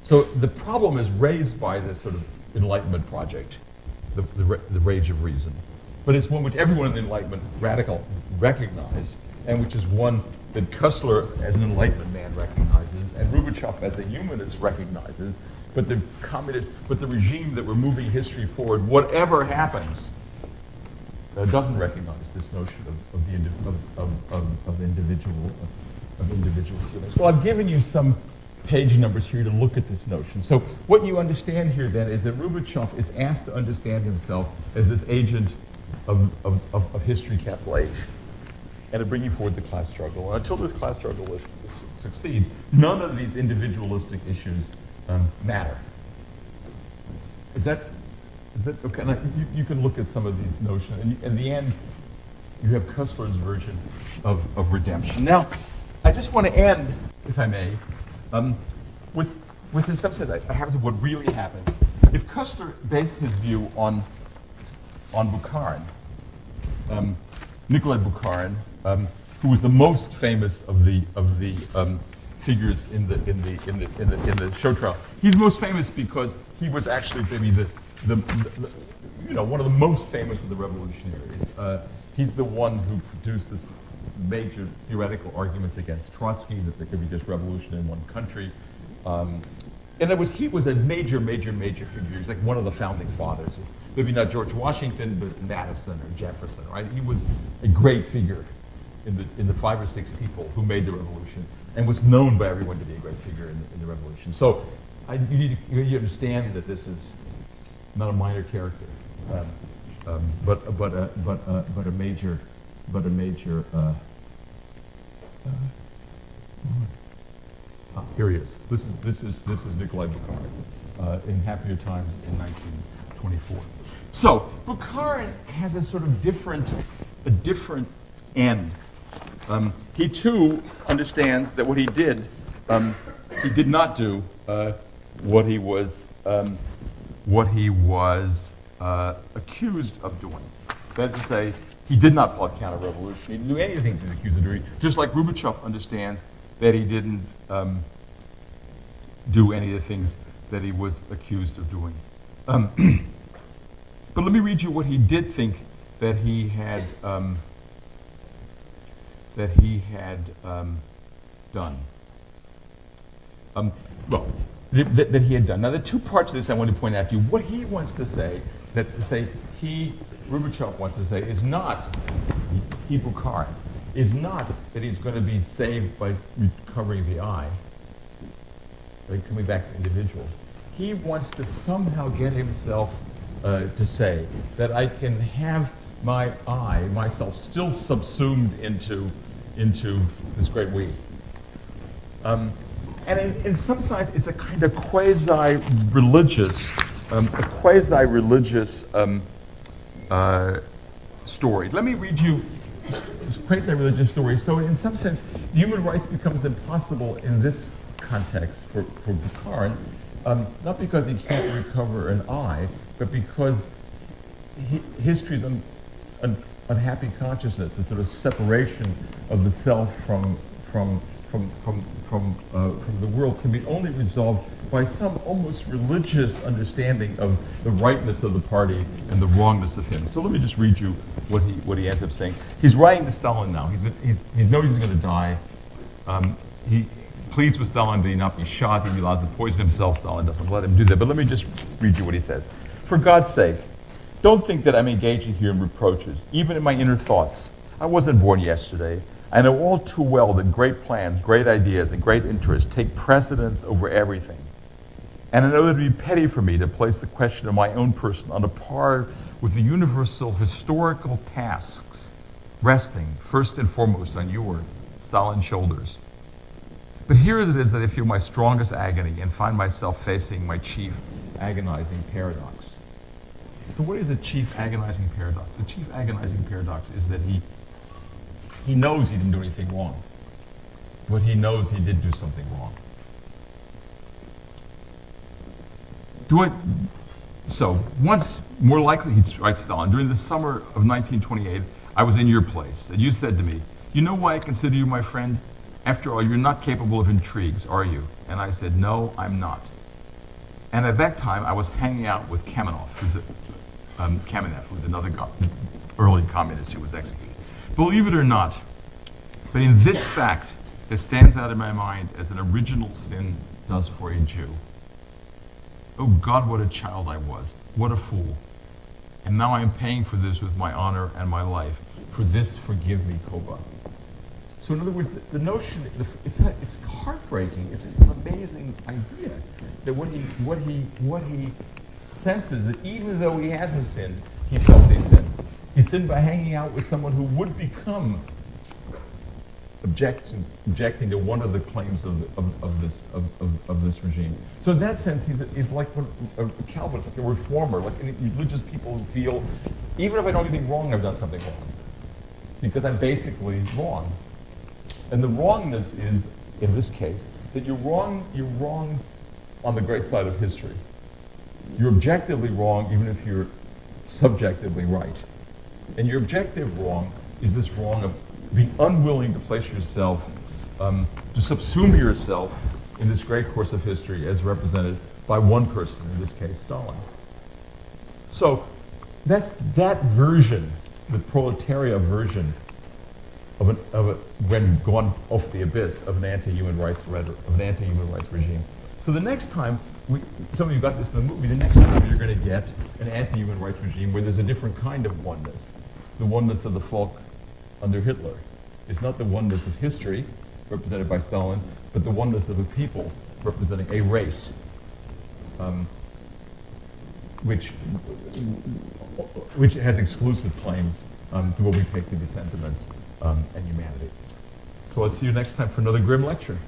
So the problem is raised by this sort of Enlightenment project, the rage of reason. But it's one which everyone in the Enlightenment radical recognized, and which is one that Kussler as an Enlightenment man recognizes, and Rubachev as a humanist recognizes, but the regime that we're moving history forward, whatever happens, doesn't recognize this notion of individual feelings. Well, I've given you some page numbers here to look at this notion. So what you understand here then is that Rubachev is asked to understand himself as this agent of history capital H, and to bringing forward the class struggle. And until this class struggle succeeds, none of these individualistic issues matter. Is that okay? Now, you can look at some of these notions, and in the end, you have Kussler's version of redemption. Now, I just want to end, if I may, with in some sense, I have what really happened. If Kussler based his view on Bukharin, Nikolai Bukharin, who was the most famous of the figures in the show trial. He's most famous because he was actually maybe one of the most famous of the revolutionaries. He's the one who produced this major theoretical arguments against Trotsky that there could be just revolution in one country. And he was a major figure. He's like one of the founding fathers. Maybe not George Washington, but Madison or Jefferson, right? He was a great figure in the 5 or 6 people who made the revolution, and was known by everyone to be a great figure in the revolution. So you understand that this is not a minor character, but a major. Here he is. This is Nikolai Bukharin in Happier Times in 1924. So Bukharin has a sort of different end. He too understands that what he did not do what he was accused of doing. That is to say, he did not plot counter-revolution. He didn't do any of the things he was accused of doing. Just like Rubachev understands that he didn't do any of the things that he was accused of doing. But let me read you what he did think that he had done. That he had done. Now, there are 2 parts of this I want to point out to you. What he wants to say, Rubachev wants to say, is not, Bukharin, is not that he's going to be saved by recovering the eye, by coming back to individual. He wants to somehow get himself to say that I can have my I, myself, still subsumed into this great we. And in some sense, it's a kind of quasi-religious story. Let me read you this quasi-religious story. So in some sense, human rights becomes impossible in this context for Bukharin, not because he can't recover an I, but because history's unhappy consciousness, the sort of separation of the self from the world, can be only resolved by some almost religious understanding of the rightness of the party and the wrongness of him. So let me just read you what he ends up saying. He's writing to Stalin now. He knows he's going to die. He pleads with Stalin that he not be shot. He'd be allowed to poison himself. Stalin doesn't let him do that. But let me just read you what he says. For God's sake, don't think that I'm engaging here in reproaches, even in my inner thoughts. I wasn't born yesterday. I know all too well that great plans, great ideas, and great interests take precedence over everything. And I know that it would be petty for me to place the question of my own person on a par with the universal historical tasks resting first and foremost on your, Stalin's, shoulders. But here it is that I feel my strongest agony and find myself facing my chief agonizing paradox. So what is the chief agonizing paradox? The chief agonizing paradox is that he knows he didn't do anything wrong, but he knows he did do something wrong. So once, more likely, he writes Stalin, during the summer of 1928, I was in your place, and you said to me, you know why I consider you my friend? After all, you're not capable of intrigues, are you? And I said, no, I'm not. And at that time, I was hanging out with Kamenev, who's another early communist who was executed. Believe it or not, but in this fact that stands out in my mind as an original sin does for a Jew. Oh God, what a child I was. What a fool. And now I am paying for this with my honor and my life. For this, forgive me, Koba. So in other words, the notion, it's heartbreaking. It's just an amazing idea that what he senses that even though he hasn't sinned, he felt he sinned. He sinned by hanging out with someone who would become objecting to one of the claims of this regime. So in that sense, he's like a Calvinist, like a reformer, like religious people who feel, even if I don't do anything wrong, I've done something wrong, because I'm basically wrong. And the wrongness is, in this case, that you're wrong on the great side of history. You're objectively wrong, even if you're subjectively right. And your objective wrong is this wrong of being unwilling to place yourself, to subsume yourself in this great course of history as represented by one person, in this case, Stalin. So that's that version, the proletariat version when gone off the abyss of an anti-human rights regime. So the next time, some of you got this in the movie, the next time you're going to get an anti-human rights regime where there's a different kind of oneness. The oneness of the folk under Hitler. It's not the oneness of history, represented by Stalin, but the oneness of a people, representing a race, which has exclusive claims to what we take to be sentiments and humanity. So I'll see you next time for another Grim lecture.